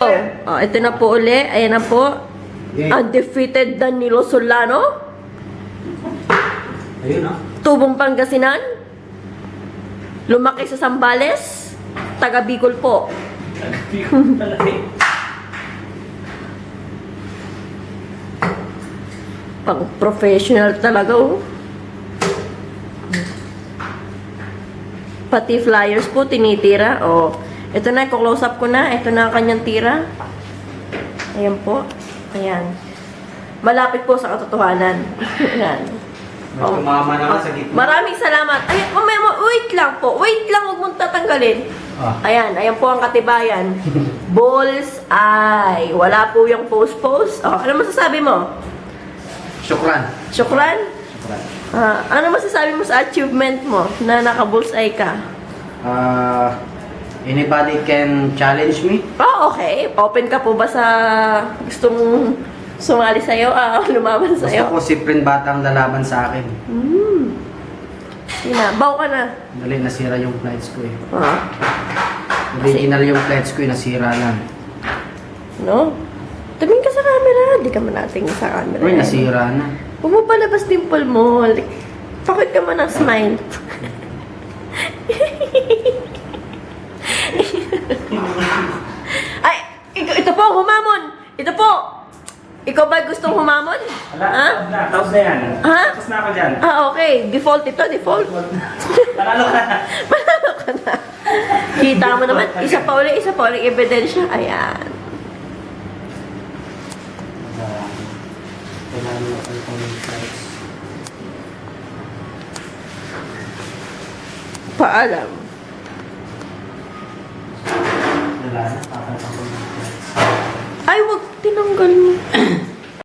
Ito na po uli. Ayan na po. Undefeated Danilo Solano. Ayun ah. Tubong Pangasinan. Lumaki sa Sambales. Taga Bicol po. Pang professional talaga oh. Pati flyers po tinitira. Oh, ito na, i-close up ko na. Ito na ang kanyang tira. Ayan po. Ayan. Malapit po sa katotohanan. Ayan. May tumama naman sa gitna. Maraming salamat. Ay, wait lang po. Wait lang, huwag mong tatanggalin. Ayan, ayan po ang katibayan. Balls eye. Wala po yung post-post. Oh, ano masasabi mo? Syukran. Syukran? Syukran. Ano masasabi mo sa achievement mo na naka-balls eye ka? Anybody can challenge me? Oh, okay. Open ka po ba sa gustong sumali sa'yo? Lumaban Gusto sa'yo? ko si Prin Batang lalaban sa akin. Baw ka na. Dali, nasira yung flights ko eh. Ah. Original yung flights ko eh, nasira lang. No? Tumingin ka sa camera. Hindi ka man nating sa camera. Uy, nasira na. Huwag mo palabas dimple mo. Pakit ka man ng smile. Ay! Ito po, humamon! Ito po! Ikaw ba gustong humamon? Wala, tapos na yan. Ha? Tapos na ako dyan. Okay. Default ito, default. Panalo ka na. Manalo ka na. Kita mo naman. Isa pa uli ebidensya. Ayan. Paalam. Wala na, papatang ko yung flights. Ay, wag tinanggal mo.